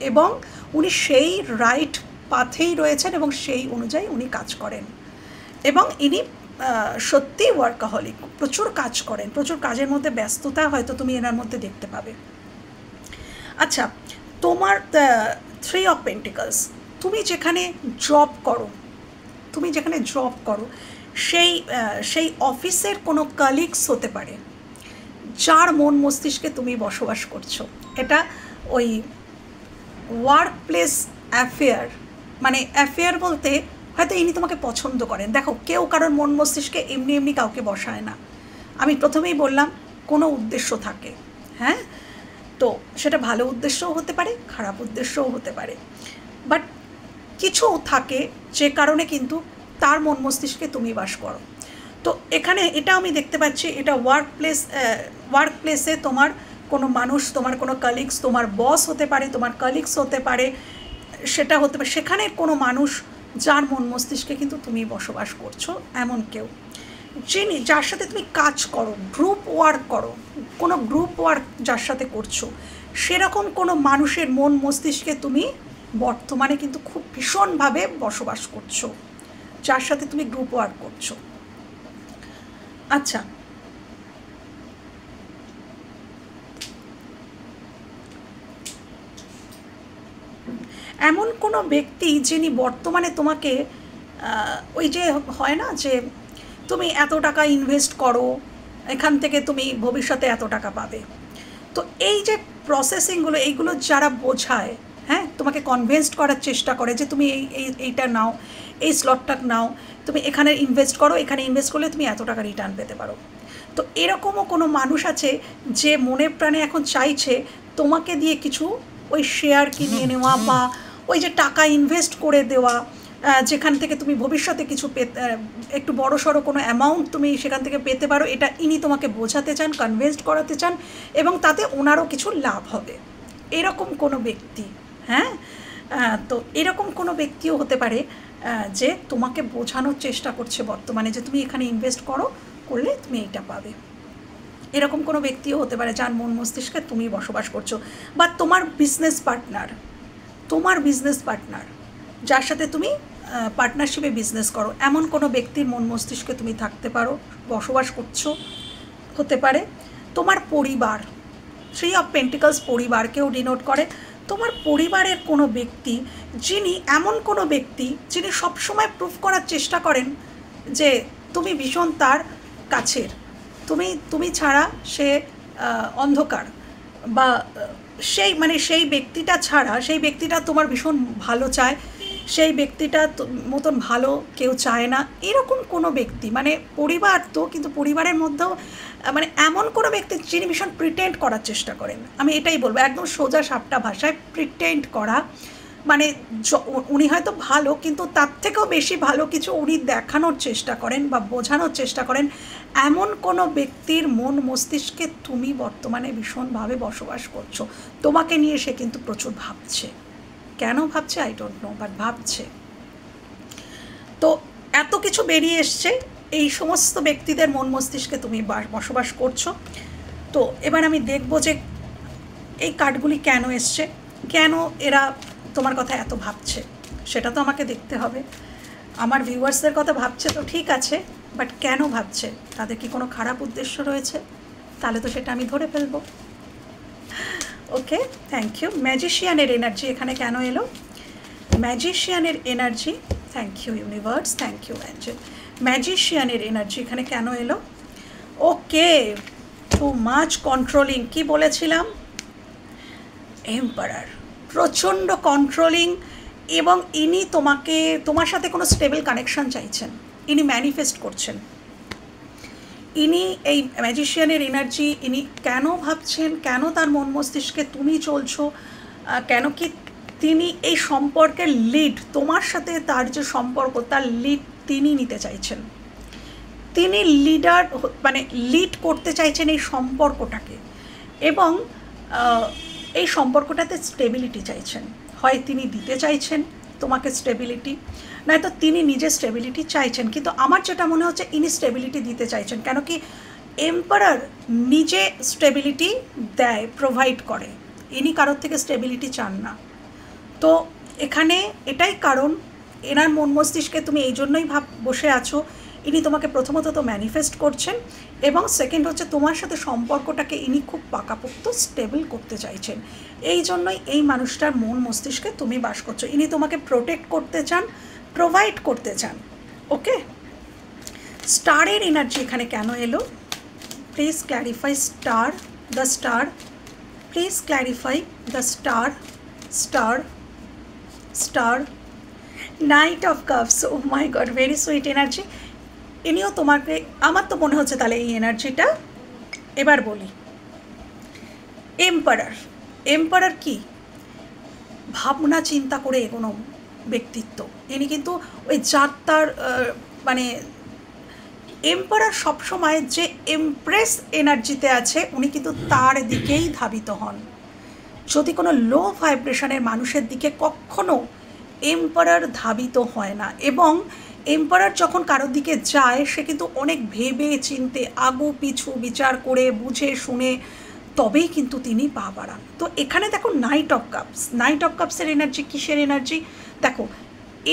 S1: এবং উনি সেই রাইট পাথেই রয়েছেন এবং সেই অনুযায়ী উনি কাজ করেন। এবং ইনি সত্যি ওয়ার্কাহলিক, প্রচুর কাজ করেন, প্রচুর কাজের মধ্যে ব্যস্ততা হয়তো তুমি এনার মধ্যে দেখতে পাবে। আচ্ছা, তোমার 3 অফ পেন্টিকলস, তুমি যেখানে জব করো সেই অফিসের কোনো কালিগস হতে পারে যার মন মস্তিষ্কে তুমি বসবাস করছো। এটা ওই ওয়ার্ক প্লেস অ্যাফেয়ার, মানে অ্যাফেয়ার বলতে হয়তো ইনি তোমাকে পছন্দ করেন। দেখো, কেউ কারোর মন মস্তিষ্কে এমনি কাউকে বসায় না। আমি প্রথমেই বললাম কোনো উদ্দেশ্য থাকে, হ্যাঁ, তো সেটা ভালো উদ্দেশ্যও হতে পারে, খারাপ উদ্দেশ্যও হতে পারে, বাট কিছু থাকে যে কারণে কিন্তু তার মন মস্তিষ্কে তুমি বাস করো। তো এখানে এটা আমি দেখতে পাচ্ছি, এটা ওয়ার্ক প্লেসে তোমার কোনো মানুষ, তোমার কোনো কালিগস, তোমার বস হতে পারে, তোমার কালিগস হতে পারে, সেটা হতে পারে সেখানে কোনো মানুষ যার মন মস্তিষ্কে কিন্তু তুমি বসবাস করছো, এমন কেউ যার সাথে তুমি কাজ করো, গ্রুপ ওয়ার্ক করো, কোনো গ্রুপ ওয়ার্ক যার সাথে করছো, সেরকম কোনো মানুষের মন মস্তিষ্কে তুমি বর্তমানে কিন্তু খুব ভীষণভাবে বসবাস করছো, যার সাথে তুমি গ্রুপ ওয়ার্ক করছো। আচ্ছা, এমন কোনো ব্যক্তি যিনি বর্তমানে তোমাকে ওই যে হয় না যে তুমি এত টাকা ইনভেস্ট করো, এখান থেকে তুমি ভবিষ্যতে এত টাকা পাবে, তো এই যে প্রসেসিংগুলো, এইগুলো যারা বোঝায়, হ্যাঁ, তোমাকে কনভিন্সড করার চেষ্টা করে যে তুমি এইটা নাও, এই স্লটটা নাও, তুমি এখানে ইনভেস্ট করো, এখানে ইনভেস্ট করলে তুমি এত টাকা রিটার্ন পেতে পারো। তো এরকমও কোনো মানুষ আছে যে মনে প্রাণে এখন চাইছে তোমাকে দিয়ে কিছু ওই শেয়ার কিনে নেওয়া বা ওই যে টাকা ইনভেস্ট করে দেওয়া, যেখান থেকে তুমি ভবিষ্যতে কিছু একটু বড় সড়ো কোনো অ্যামাউন্ট তুমি সেখান থেকে পেতে পারো, এটা ইনি তোমাকে বোঝাতে চান, কনভিন্সড করাতে চান এবং তাতে ওনারও কিছু লাভ হবে, এরকম কোনো ব্যক্তি। হ্যাঁ, তো এরকম কোনো ব্যক্তিও হতে পারে যে তোমাকে বোঝানোর চেষ্টা করছে বর্তমানে যে তুমি এখানে ইনভেস্ট করলে তুমি এইটা পাবে। এরকম কোনো ব্যক্তিও হতে পারে যার মন মস্তিষ্কে তুমি বসবাস করছো, বা তোমার বিজনেস পার্টনার যার সাথে তুমি পার্টনারশিপে বিজনেস করো, এমন কোনো ব্যক্তির মন মস্তিষ্কে তুমি থাকতে পারো, বসবাস করছো, হতে পারে। তোমার পরিবার, 3 অফ পেন্টিকলস পরিবারকেও ডিনোট করে। তোমার পরিবারের কোনো ব্যক্তি এমন কোনো ব্যক্তি যিনি সবসময় প্রুফ করার চেষ্টা করেন যে তুমি ভীষণ তার কাছের, তুমি ছাড়া সে অন্ধকার, বা সেই ব্যক্তিটা ছাড়া, সেই ব্যক্তিটা তোমার ভীষণ ভালো চায়, সেই ব্যক্তিটা মতন ভালো কেউ চায় না, এরকম কোনো ব্যক্তি, মানে পরিবার তো, কিন্তু পরিবারের মধ্যেও মানে এমন কোনো ব্যক্তি যিনি ভীষণ প্রিটেন্ড করার চেষ্টা করেন। আমি এটাই বলবো, একদম সোজা সাপটা ভাষায়, প্রিটেন্ড করা, মানে উনি হয়তো ভালো কিন্তু তার থেকেও বেশি ভালো কিছু উনি দেখানোর চেষ্টা করেন বা বোঝানোর চেষ্টা করেন, এমন কোনো ব্যক্তির মন মস্তিষ্কে তুমি বর্তমানে ভীষণভাবে বসবাস করছো। তোমাকে নিয়ে সে কিন্তু প্রচুর ভাবছে, কেন ভাবছে আই ডোন্ট নো, বাট ভাবছে। তো এত কিছু বেরিয়ে এসছে, এই সমস্ত ব্যক্তিদের মন মস্তিষ্কে তুমি বসবাস করছো। তো এবার আমি দেখব যে এই কার্ডগুলি কেন এসছে, কেন এরা তোমার কথা এত ভাবছে, সেটা তো আমাকে দেখতে হবে। আমার ভিউয়ার্সদের কথা ভাবছে তো ঠিক আছে, বাট কেন ভাবছে, তাদের কি কোনো খারাপ উদ্দেশ্য রয়েছে, তাহলে তো সেটা আমি ধরে ফেলবো। Okay, thank you. ম্যাজিশিয়ানের এনার্জি এখানে কেন এলো, ম্যাজিশিয়ানের energy, thank you universe, thank you angel. ম্যাজিশিয়ানের এনার্জি এখানে কেন এলো, ওকে, টু মাচ কন্ট্রোলিং, কি বলেছিলাম, এম্পারার, প্রচণ্ড কন্ট্রোলিং, এবং ইনি তোমার সাথে কোনো স্টেবল কানেকশান চাইছেন, ইনি ম্যানিফেস্ট করছেন, ইনি এই ম্যাজিশিয়ানের এনার্জি, ইনি কেন ভাবছেন, কেন তার মন মস্তিষ্কে তুমি চলছো, কেন কি তিনি এই সম্পর্কের লিড, তোমার সাথে তার যে সম্পর্ক তার লিড তিনি নিতে চাইছেন। তিনি লিডার মানে লিড করতে চাইছেন এই সম্পর্কটাকে, এবং এই সম্পর্কটাতে স্টেবিলিটি চাইছেন। হয় তিনি দিতে চাইছেন তোমাকে স্টেবিলিটি, নয়তো তিনি নিজে স্টেবিলিটি চাইছেন। কিন্তু আমার যেটা মনে হচ্ছে ইনি স্টেবিলিটি দিতে চাইছেন, কেন কি এম্পারার নিজে স্টেবিলিটি দেয়, প্রোভাইড করে, ইনি কারোর থেকে স্টেবিলিটি চান না। তো এখানে এটাই কারণ, এনার মন মস্তিষ্কে তুমি এই জন্যই বসে আছো, ইনি তোমাকে প্রথমত তো ম্যানিফেস্ট করছেন, এবং সেকেন্ড হচ্ছে তোমার সাথে সম্পর্কটাকে ইনি খুব পাকাপোক্ত স্টেবল করতে চাইছেন। এই জন্যই এই মানুষটার মন মস্তিষ্কে তুমি বাস করছো। ইনি তোমাকে প্রোটেক্ট করতে চান, প্রোভাইড করতে চান। ওকে, স্টারের এনার্জি এখানে কেন এলো? Please clarify star, the star, please clarify the star, star, star, knight of cups. Oh my god, very sweet energy. ইনিও তোমাকে, আমার তো মনে হচ্ছে তাহলে এই এনার্জিটা, এবার বলি এম্পারার। এম্পারার কি? ভাবনা চিন্তা করে এগোনো ব্যক্তিত্ব। ইনি কিন্তু ওই যাত্রার মানে এম্পারার সবসময় যে এমপ্রেস এনার্জিতে আছে উনি কিন্তু তার দিকেই ধাবিত হন। যদি কোনো লো ভাইব্রেশনের মানুষের দিকে কখনো এম্পারার ধাবিত হয় না, এবং এম্পারার যখন কারোর দিকে যায় সে কিন্তু অনেক ভেবে চিনতে, আগু পিছু বিচার করে বুঝে শুনে তবেই কিন্তু তিনি পা বাড়ান। তো এখানে দেখো knight of cups, knight of কাপসের এনার্জি কিসের এনার্জি? দেখো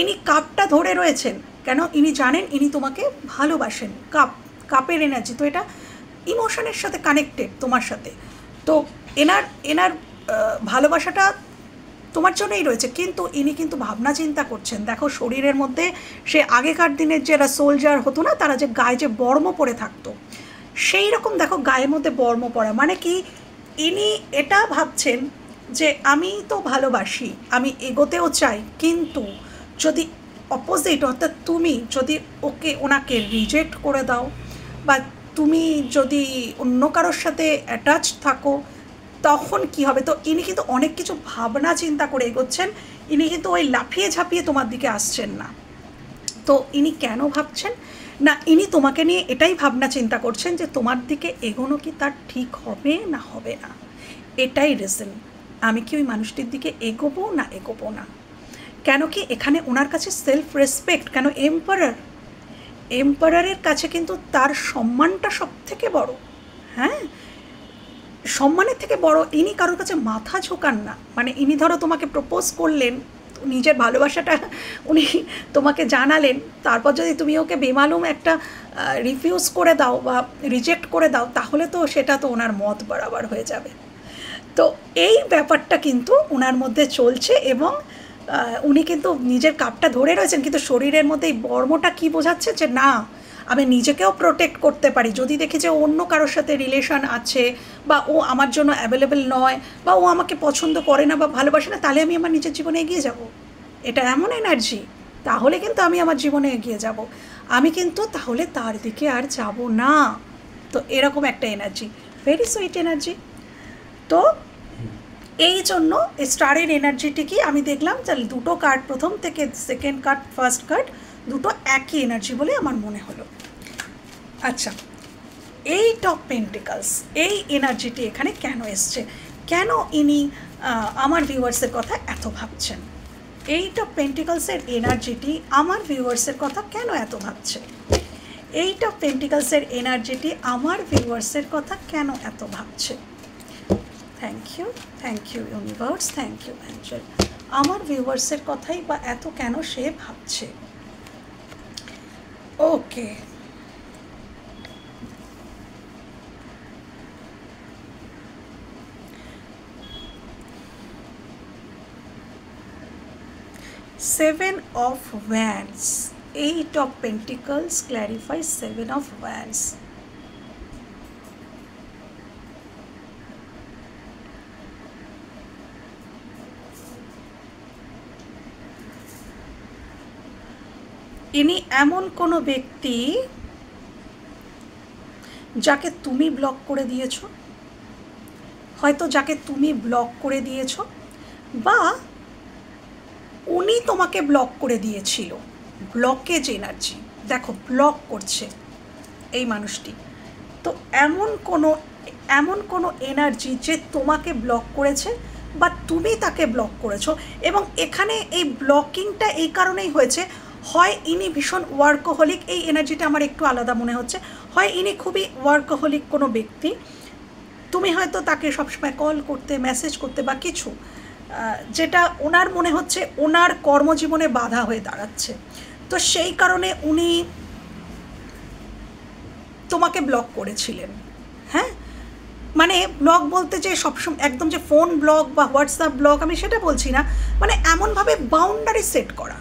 S1: ইনি কাপটা ধরে রয়েছেন, কেন? ইনি জানেন ইনি তোমাকে ভালোবাসেন। কাপ, কাপের এনার্জি, তো এটা ইমোশনের সাথে কানেক্টেড তোমার সাথে। তো এনার ভালোবাসাটা তোমার জন্যই রয়েছে, কিন্তু ইনি কিন্তু ভাবনা চিন্তা করছেন। দেখো শরীরের মধ্যে সে আগেকার দিনের যারা সোলজার হতো না, তারা যে গায়ে যে বর্ম পরে থাকতো, সেই রকম দেখো গায়ের মধ্যে বর্ম পরা, মানে কি ইনি এটা ভাবছেন যে আমি তো ভালোবাসি, আমি এগোতেও চাই, কিন্তু যদি অপোজিট অর্থাৎ তুমি যদি ওনাকে রিজেক্ট করে দাও, বা তুমি যদি অন্য কারোর সাথে অ্যাটাচ থাকো, তখন কি হবে? তো ইনি কিন্তু অনেক কিছু ভাবনা চিন্তা করে এগোচ্ছেন, ইনি কিন্তু ওই লাফিয়ে ঝাঁপিয়ে তোমার দিকে আসছেন না। তো ইনি কেন ভাবছেন না, ইনি তোমাকে নিয়ে এটাই ভাবনা চিন্তা করছেন যে তোমার দিকে এগোনো কি তার ঠিক হবে না হবে না, এটাই রিজন। আমি কি ওই মানুষটির দিকে এগোবো না এগোবো না? কেন কি এখানে ওনার কাছে সেলফ রেসপেক্ট, কেন এম্পারারের কাছে কিন্তু তার সম্মানটা সব থেকে বড়। হ্যাঁ, সম্মানের থেকে বড়। ইনি কারোর কাছে মাথা ঝোঁকান না। মানে ইনি ধরো তোমাকে প্রপোজ করলেন, নিজের ভালোবাসাটা উনি তোমাকে জানালেন, তারপর যদি তুমি ওকে বেমালুম একটা রিফিউজ করে দাও বা রিজেক্ট করে দাও, তাহলে তো সেটা তো ওনার মত বরাবর হয়ে যাবে। তো এই ব্যাপারটা কিন্তু ওনার মধ্যে চলছে, এবং উনি কিন্তু নিজের কাপটা ধরে রয়েছেন, কিন্তু শরীরের মধ্যে এই বর্মটা কী বোঝাচ্ছে যে না, আমি নিজেকেও প্রোটেক্ট করতে পারি। যদি দেখি যে অন্য কারোর সাথে রিলেশন আছে, বা ও আমার জন্য অ্যাভেলেবেল নয়, বা ও আমাকে পছন্দ করে না বা ভালোবাসে না, তাহলে আমি আমার নিজের জীবনে এগিয়ে যাব। এটা এমন এনার্জি, তাহলে কিন্তু আমি আমার জীবনে এগিয়ে যাব, আমি কিন্তু তাহলে তার দিকে আর যাব না। তো এরকম একটা এনার্জি, ভেরি সুইট এনার্জি। তো এই জন্য স্টারের এনার্জিটি কি আমি দেখলাম যে দুটো কার্ড, প্রথম থেকে সেকেন্ড কার্ড, ফার্স্ট কার্ড, দুটো একই এনার্জি বলে আমার মনে হলো। আচ্ছা, এইট অফ পেন্টিকলস, এই এনার্জিটি এখানে কেন এসছে? কেন ইনি আমার ভিউয়ার্সের কথা এত ভাবছেন? এইট অফ পেন্টিকলসের এনার্জিটি আমার ভিউয়ার্সের কথা কেন এত ভাবছে? এইট অফ পেন্টিকলসের এনার্জিটি আমার ভিউয়ার্সের কথা কেন এত ভাবছে? Thank you universe, thank you angel. আমার ভিউয়ার্সের কথাই বা এত কেন সে ভাবছে? Okay, seven of wands, eight of pentacles clarify seven of wands. ইনি এমন কোনো ব্যক্তি যাকে তুমি ব্লক করে দিয়েছো, হয়তো যাকে তুমি ব্লক করে দিয়েছো, বা উনি তোমাকে ব্লক করে দিয়েছিল। ব্লকেজ এনার্জি, দেখো ব্লক করছে এই মানুষটি। তো এমন কোনো এনার্জি যে তোমাকে ব্লক করেছে বা তুমি তাকে ব্লক করেছো। এবং এখানে এই ব্লকিংটা এই কারণেই হয়েছে, হয় ইনি ভীষণ ওয়ার্কোহলিক, এই এনার্জিটা আমার একটু আলাদা মনে হচ্ছে, হয় ইনি খুবই ওয়ার্কোহলিক কোনো ব্যক্তি, তুমি হয়তো তাকে সবসময় কল করতে, মেসেজ করতে বা কিছু, যেটা ওনার মনে হচ্ছে ওনার কর্মজীবনে বাধা হয়ে দাঁড়াচ্ছে। তো সেই কারণে উনি তোমাকে ব্লক করেছিলেন। হ্যাঁ, মানে ব্লক বলতে যে সবসময় একদম যে ফোন ব্লক বা হোয়াটসঅ্যাপ ব্লক, আমি সেটা বলছি না, মানে এমনভাবে বাউন্ডারি সেট করা,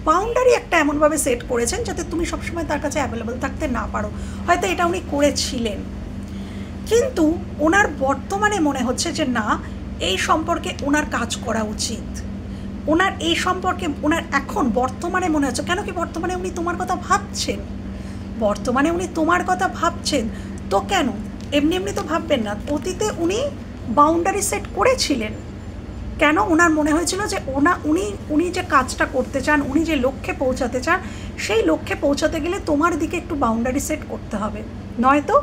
S1: বাউন্ডারি একটা এমনভাবে সেট করেছেন যাতে তুমি সবসময় তার কাছে অ্যাভেলেবল থাকতে না পারো। হয়তো এটা উনি করেছিলেন, কিন্তু ওনার বর্তমানে মনে হচ্ছে যে না, এই সম্পর্কে ওনার কাজ করা উচিত। ওনার এই সম্পর্কে ওনার এখন বর্তমানে মনে হচ্ছে, কেন কি বর্তমানে উনি তোমার কথা ভাবছেন, বর্তমানে উনি তোমার কথা ভাবছেন। তো কেন এমনি এমনি তো ভাববেন না, অতীতে উনি বাউন্ডারি সেট করেছিলেন। কেন? ওনার মনে হয়েছিল যে উনি যে কাজটা করতে চান, উনি যে লক্ষ্যে পৌঁছাতে চান, সেই লক্ষ্যে পৌঁছাতে গেলে তোমার দিকে একটু বাউন্ডারি সেট করতে হবে, নয়তো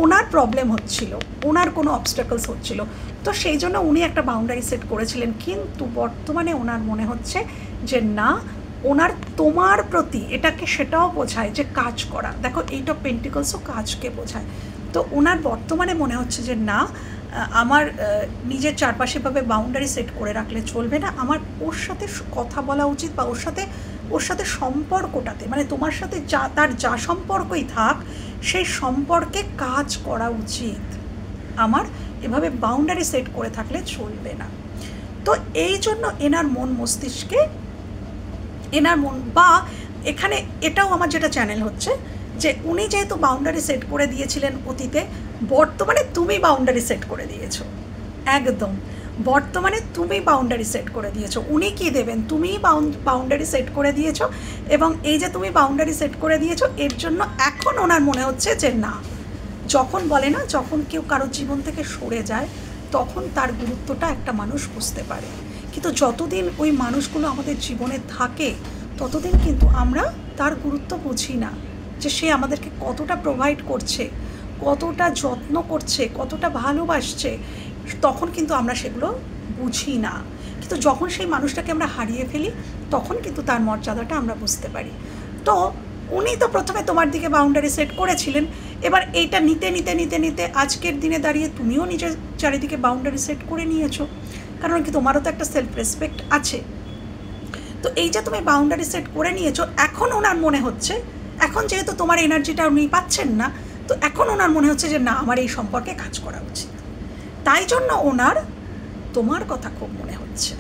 S1: ওনার প্রবলেম হচ্ছিল, ওনার কোনো অবস্টাকলস হচ্ছিল। তো সেই জন্য উনি একটা বাউন্ডারি সেট করেছিলেন। কিন্তু বর্তমানে ওনার মনে হচ্ছে যে না, ওনার তোমার প্রতি, এটাকে সেটাও বোঝায় যে কাজ করা, দেখো এইট অফ পেন্টিকলসও কাজকে বোঝায়। তো ওনার বর্তমানে মনে হচ্ছে যে না, আমার নিজের চারপাশেভাবে বাউন্ডারি সেট করে রাখলে চলবে না, আমার ওর সাথে কথা বলা উচিত, বা ওর সাথে সম্পর্কটাতে, মানে তোমার সাথে তার যা সম্পর্কই থাক, সেই সম্পর্কে কাজ করা উচিত। আমার এভাবে বাউন্ডারি সেট করে থাকলে চলবে না। তো এই জন্য এনার মন বা এখানে এটাও আমার যেটা চ্যানেল হচ্ছে যে উনি যেহেতু বাউন্ডারি সেট করে দিয়েছিলেন অতীতে, বর্তমানে তুমি বাউন্ডারি সেট করে দিয়েছো। একদম বর্তমানে তুমি বাউন্ডারি সেট করে দিয়েছো। উনি কি দেবেন? তুমিই বাউন্ডারি সেট করে দিয়েছো। এবং এই যে তুমি বাউন্ডারি সেট করে দিয়েছো, এর জন্য এখন ওনার মনে হচ্ছে যে না, যখন বলে না, যখন কেউ কারোর জীবন থেকে সরে যায়, তখন তার গুরুত্বটা একটা মানুষ বুঝতে পারে। কিন্তু যতদিন ওই মানুষগুলো আমাদের জীবনে থাকে, ততদিন কিন্তু আমরা তার গুরুত্ব বুঝি না, যে সে আমাদেরকে কতটা প্রোভাইড করছে, কতটা যত্ন করছে, কতটা ভালোবাসছে, তখন কিন্তু আমরা সেগুলো বুঝি না। কিন্তু যখন সেই মানুষটাকে আমরা হারিয়ে ফেলি, তখন কিন্তু তার মর্যাদাটা আমরা বুঝতে পারি। তো উনি তো প্রথমে তোমার দিকে বাউন্ডারি সেট করেছিলেন, এবার এইটা নিতে নিতে নিতে নিতে আজকের দিনে দাঁড়িয়ে তুমিও নিজের চারিদিকে বাউন্ডারি সেট করে নিয়েছো, কারণ কি তোমারও তো একটা সেলফ রেসপেক্ট আছে। তো এই যে তুমি বাউন্ডারি সেট করে নিয়েছো, এখন ওনার মনে হচ্ছে, এখন যেহেতু তোমার এনার্জিটা উনি পাচ্ছেন না, তো এখন ওনার মনে হচ্ছে যে না, আমার এই সম্পর্কে কাজ করা উচিত। তাই জন্য ওনার তোমার কথা খুব মনে হচ্ছে।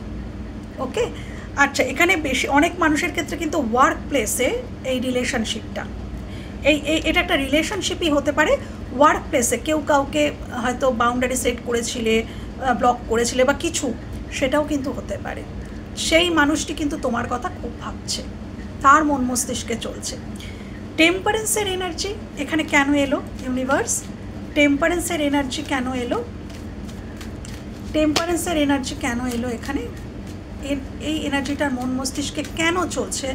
S1: ওকে, আচ্ছা, এখানে অনেক মানুষের ক্ষেত্রে কিন্তু ওয়ার্ক প্লেসে এই রিলেশনশিপটা, এটা একটা রিলেশনশিপই হতে পারে। ওয়ার্ক প্লেসে কেউ কাউকে হয়তো বাউন্ডারি সেট করেছিলে, ব্লক করেছিলে বা কিছু, সেটাও কিন্তু হতে পারে। সেই মানুষটি কিন্তু তোমার কথা খুব ভাবছে, তার মন মস্তিষ্কে চলছে। টেম্পারেন্সের এনার্জি এখানে কেন এলো ইউনিভার্স? টেম্পারেন্সের এনার্জি কেন এলো? টেম্পারেন্সের এনার্জি কেন এলো এখানে? এই এনার্জিটার মন মস্তিষ্কে কেন চলছে?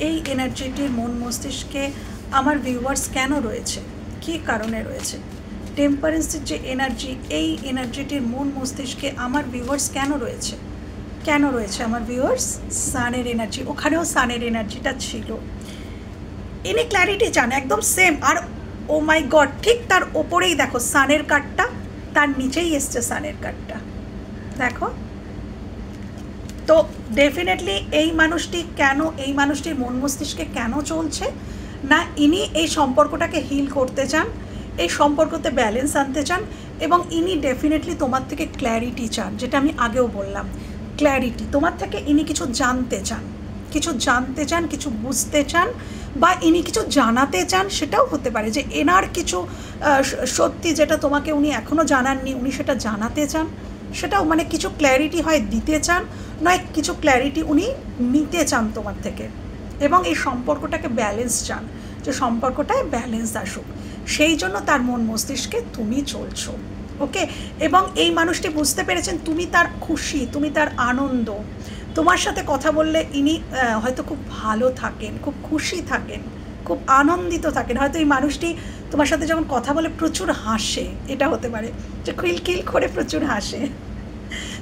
S1: এই এনার্জিটির মন মস্তিষ্কে আমার ভিউয়ার্স কেন রয়েছে, কী কারণে রয়েছে? টেম্পারেন্সের যে এনার্জি, এই এনার্জিটির মন মস্তিষ্কে আমার ভিউয়ার্স কেন রয়েছে? কেন রয়েছে আমার ভিউয়ার্স? সানের এনার্জি, ওখানেও সানের এনার্জিটা ছিল। ইনি ক্ল্যারিটি চান, একদম same. R O my god, ঠিক তার ওপরেই দেখো সানের কার্ডটা, তার নিচেই এসছে সানের কার্ডটা, দেখো। তো ডেফিনেটলি এই মানুষটির মন মস্তিষ্কে কেন চলছে না, ইনি এই সম্পর্কটাকে হিল করতে চান, এই সম্পর্কতে ব্যালেন্স আনতে চান, এবং ইনি ডেফিনেটলি তোমার থেকে ক্ল্যারিটি চান, যেটা আমি আগেও বললাম, ক্ল্যারিটি। তোমার থেকে ইনি কিছু জানতে চান, কিছু বুঝতে চান, বা ইনি কিছু জানাতে চান। সেটাও হতে পারে যে এনার কিছু সত্যি যেটা তোমাকে উনি এখনও জানাননি, উনি সেটা জানাতে চান। সেটাও মানে কিছু ক্ল্যারিটি হয় দিতে চান, নয় কিছু ক্ল্যারিটি উনি নিতে চান তোমার থেকে, এবং এই সম্পর্কটাকে ব্যালেন্স চান, যে সম্পর্কটায় ব্যালেন্স আসুক। সেই জন্য তার মন মস্তিষ্কে তুমি চলছো। ওকে, এবং এই মানুষটি বুঝতে পেরেছেন তুমি তার খুশি, তুমি তার আনন্দ। তোমার সাথে কথা বললে ইনি হয়তো খুব ভালো থাকেন, খুব খুশি থাকেন, খুব আনন্দিত থাকেন। হয়তো এই মানুষটি তোমার সাথে যখন কথা বলে প্রচুর হাসে, এটা হতে পারে যে খিলখিল করে প্রচুর হাসে।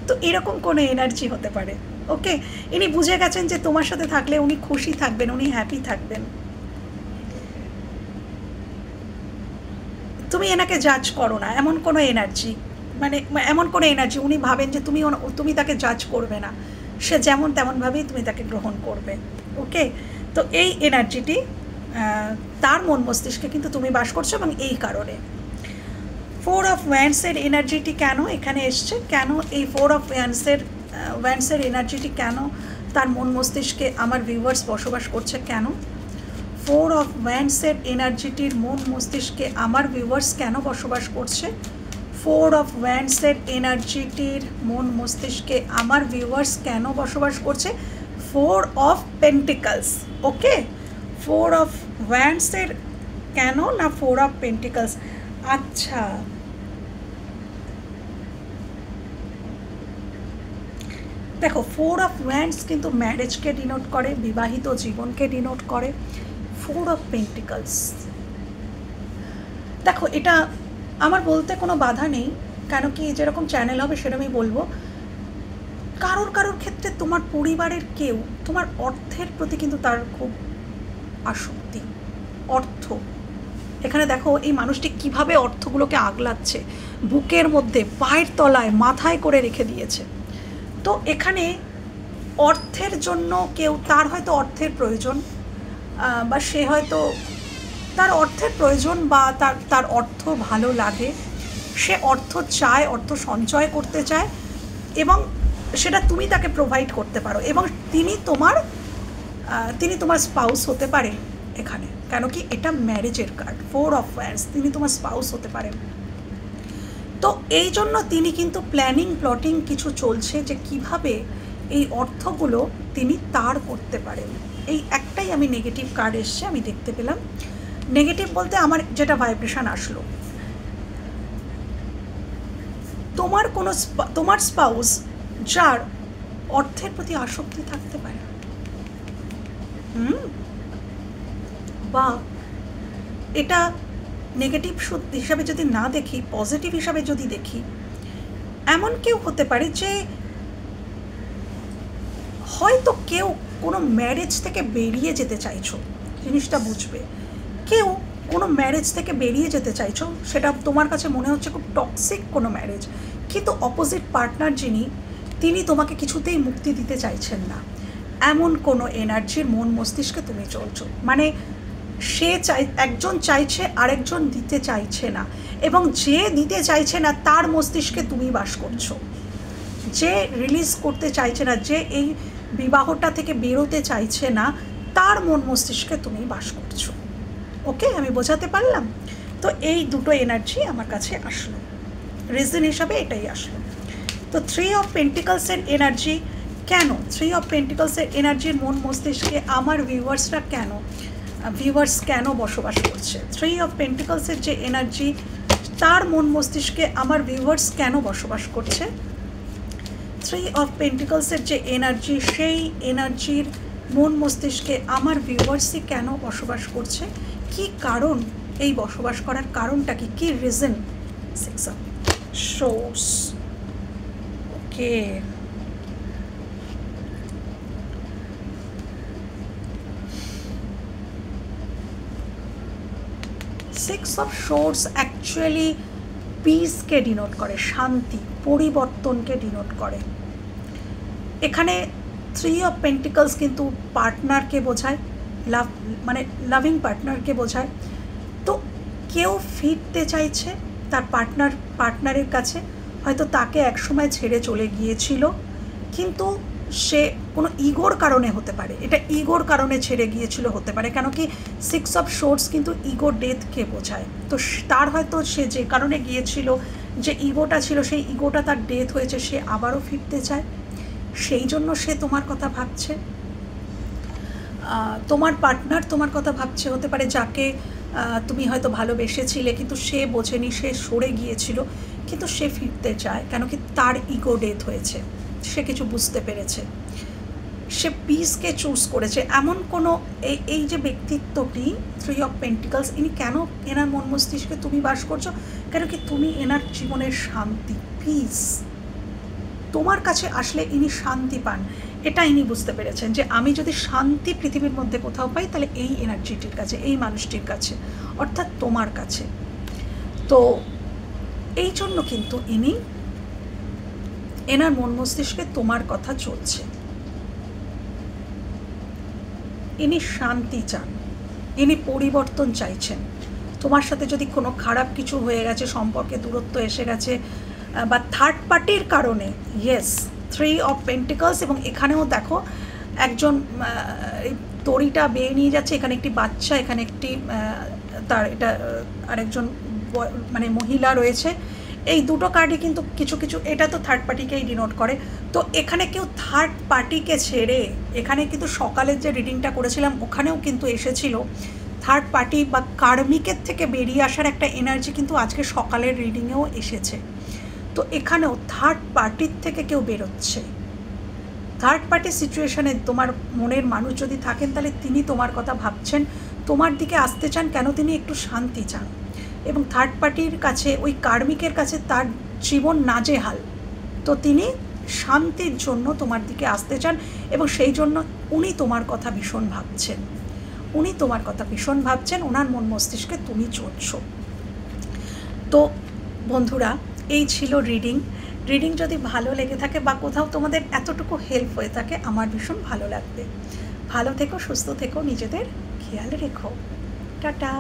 S1: তো এরকম কোনো এনার্জি হতে পারে। ওকে, ইনি বুঝে গেছেন যে তোমার সাথে থাকলে উনি খুশি থাকবেন, উনি হ্যাপি থাকবেন। তুমি এনাকে জাজ করো না, এমন কোনো এনার্জি, মানে এমন কোনো এনার্জি উনি ভাবেন যে তুমি তাকে জাজ করবে না, সে যেমন তেমনভাবেই তুমি তাকে গ্রহণ করবে। ওকে, তো এই এনার্জিটি তার মন মস্তিষ্কে কিন্তু তুমি বাস করছো, এবং এই কারণে 4 অফ ওয়ান্ডসের এনার্জিটি কেন এখানে এসছে, কেন এই 4 অফ ওয়ান্ডসের এনার্জিটি কেন তার মন মস্তিষ্কে আমার ভিউয়ার্স বসবাস করছে, কেন 4 অফ ওয়ান্ডসের এনার্জিটির মন মস্তিষ্কে আমার ভিউয়ার্স কেন বসবাস করছে, 4 অফ ওয়ান্ডসের এনার্জিটির মন মস্তিষ্কে আমার ভিউয়ার্স কেন বসবাস করছে, 4 অফ পেন্টিকলস। ওকে, 4 অফ ওয়ান্ডসের কেন না 4 অফ পেন্টিকলস। আচ্ছা, দেখো 4 অফ ওয়ান্ডস কিন্তু ম্যারেজকে ডিনোট করে, বিবাহিত জীবনকে ডিনোট করে। 4 অফ পেন্টিকলস, দেখো এটা আমার বলতে কোনো বাধা নেই, কেন কি যেরকম চ্যানেল হবে সেরকমই বলবো। কারোর ক্ষেত্রে তোমার পরিবারের কেউ তোমার অর্থের প্রতি কিন্তু তার খুব আসক্তি, অর্থ। এখানে দেখো এই মানুষটি কিভাবে অর্থগুলোকে আগলাচ্ছে, বুকের মধ্যে, পায়ের তলায়, মাথায় করে রেখে দিয়েছে। তো এখানে অর্থের জন্য কেউ, তার হয়তো অর্থের প্রয়োজন, বা সে হয়তো তার অর্থের প্রয়োজন, বা তার অর্থ ভালো লাগে, সে অর্থ চায়, অর্থ সঞ্চয় করতে চায়, এবং সেটা তুমি তাকে প্রোভাইড করতে পারো, এবং তিনি তোমার স্পাউস হতে পারে এখানে, কেন কি এটা ম্যারেজের কার্ড। 4 অফ ওয়ান্ডস, তিনি তোমার স্পাউস হতে পারেন। তো এই জন্য তিনি কিন্তু প্ল্যানিং কিছু চলছে যে কিভাবে এই অর্থগুলো তিনি তার করতে পারেন। এই একটাই আমি নেগেটিভ কার্ড এসছে, আমি দেখতে পেলাম। নেগেটিভ বলতে আমার যেটা ভাইব্রেশন আসলো, তোমার স্পাউস যার অর্থের প্রতি আসক্তি থাকতে পারে, বা এটা নেগেটিভ হিসাবে যদি না দেখি, পজিটিভ হিসাবে যদি দেখি, এমন কেউ হতে পারে যে হয়তো কেউ কোনো ম্যারেজ থেকে বেরিয়ে যেতে চাইছো, জিনিসটা বুঝবে। কেউ কোনো ম্যারেজ থেকে বেরিয়ে যেতে চাইছো, সেটা তোমার কাছে মনে হচ্ছে খুব টক্সিক কোনো ম্যারেজ, কিন্তু অপোজিট পার্টনার তিনি তোমাকে কিছুতেই মুক্তি দিতে চাইছেন না, এমন কোনো এনার্জির মন মস্তিষ্কে তুমি চলছো। মানে একজন চাইছে, আরেকজন দিতে চাইছে না, এবং যে দিতে চাইছে না তার মস্তিষ্কে তুমি বাস করছো। যে রিলিজ করতে চাইছে না, যে এই বিবাহটা থেকে বেরোতে চাইছে না, তার মন মস্তিষ্কে তুমি বাস করছো। ওকে, আমি বোঝাতে পারলাম? তো এই দুটো এনার্জি আমার কাছে আসলো, রিজন হিসাবে এটাই আসলো। তো 3 অফ পেন্টিকলসের এনার্জি কেন, 3 অফ পেন্টিকলসের এনার্জির মন মস্তিষ্কে আমার ভিউয়ার্স কেন বসবাস করছে, 3 অফ পেন্টিকলসের যে এনার্জি তার মন মস্তিষ্কে আমার ভিউয়ার্স কেন বসবাস করছে, 3 অফ পেন্টিকলসের যে এনার্জি, সেই এনার্জির মন মস্তিষ্কে আমার ভিউয়ার্সই কেন বসবাস করছে, কি কারণ, এই বসবাস করার কারণটা কি reason. 6 of source. Okay, six of source actually পিসকে ডিনোট করে, শান্তি, পরিবর্তনকে ডিনোট করে। এখানে 3 অফ পেন্টিকলস কিন্তু পার্টনারকে বোঝায়, লাভিং পার্টনারকে বোঝায়। তো কেউ ফিরতে চাইছে তার পার্টনারের কাছে, হয়তো তাকে একসময় ছেড়ে চলে গিয়েছিল, কিন্তু সে কোনো ইগোর কারণে হতে পারে, এটা ইগোর কারণে ছেড়ে গিয়েছিল হতে পারে, কেন কি 6 অফ সোর্স কিন্তু ইগো ডেথকে বোঝায়। তো তার হয়তো সে যে কারণে গিয়েছিল, যে ইগোটা ছিল, সেই ইগোটা তার ডেথ হয়েছে, সে আবারও ফিরতে চায়, সেই জন্য সে তোমার কথা ভাবছে। তোমার পার্টনার তোমার কথা ভাবছে হতে পারে, যাকে তুমি হয়তো ভালোবেসেছিলে কিন্তু সে বোঝেনি, সে সরে গিয়েছিল, কিন্তু সে ফিরতে চায়, কেন কি তার ইগো ডেথ হয়েছে, সে কিছু বুঝতে পেরেছে, সে পিসকে চুজ করেছে। এমন কোনো এই যে ব্যক্তিত্বটি 3 অফ পেন্টিকলস, ইনি কেন এনার মন মস্তিষ্কে তুমি বাস করছো, কেন কি তুমি এনার জীবনের শান্তি, পিস, তোমার কাছে আসলে ইনি শান্তি পান। এটা ইনি বুঝতে পেরেছেন যে আমি যদি শান্তি পৃথিবীর মধ্যে কোথাও পাই তাহলে এই এনার্জিটির কাছে, এই মানুষটির কাছে, অর্থাৎ তোমার কাছে। তো এই জন্য কিন্তু ইনি এনার মন মস্তিষ্কে তোমার কথা চলছে, ইনি শান্তি চান, ইনি পরিবর্তন চাইছেন। তোমার সাথে যদি কোনো খারাপ কিছু হয়ে গেছে, সম্পর্কে দূরত্ব এসে গেছে, বা থার্ড পার্টির কারণে, ইয়েস 3 অফ পেন্টিকলস, এবং এখানেও দেখো একজন তড়িটা বেয়ে নিয়ে যাচ্ছে, এখানে একটি বাচ্চা, এখানে একটি তার এটা আরেকজন মানে মহিলা রয়েছে। এই দুটো কার্ডই কিন্তু কিছু কিছু, এটা তো থার্ড পার্টিকেই ডিনোট করে। তো এখানে কেউ থার্ড পার্টিকে ছেড়ে, এখানে কিন্তু সকালের যে রিডিংটা করেছিলাম ওখানেও কিন্তু এসেছিল থার্ড পার্টি বা কার্মিকের থেকে বেরিয়ে আসার একটা এনার্জি, কিন্তু আজকে সকালের রিডিংয়েও এসেছে। তো এখানেও থার্ড পার্টির থেকে কেউ বেরোচ্ছে, থার্ড পার্টি সিচুয়েশানে তোমার মনের মানুষ যদি থাকেন তাহলে তিনি তোমার কথা ভাবছেন, তোমার দিকে আসতে চান, কেন তিনি একটু শান্তি চান। এবং থার্ড পার্টির কাছে, ওই কার্মিকের কাছে তার জীবন নাজেহাল, তো তিনি শান্তির জন্য তোমার দিকে আসতে চান, এবং সেই জন্য উনি তোমার কথা ভীষণ ভাবছেন, উনি তোমার কথা ভীষণ ভাবছেন, ওনার মন মস্তিষ্কে তুমি চলছো। তো বন্ধুরা, এই ছিল রিডিং। রিডিং যদি ভালো লেগে থাকে বা কোথাও তোমাদের এতটুকু হেল্প হয়ে থাকে, আমার ভীষণ ভালো লাগবে। ভালো থেকো, সুস্থ থেকো, নিজেদের খেয়াল রেখো। টাটা।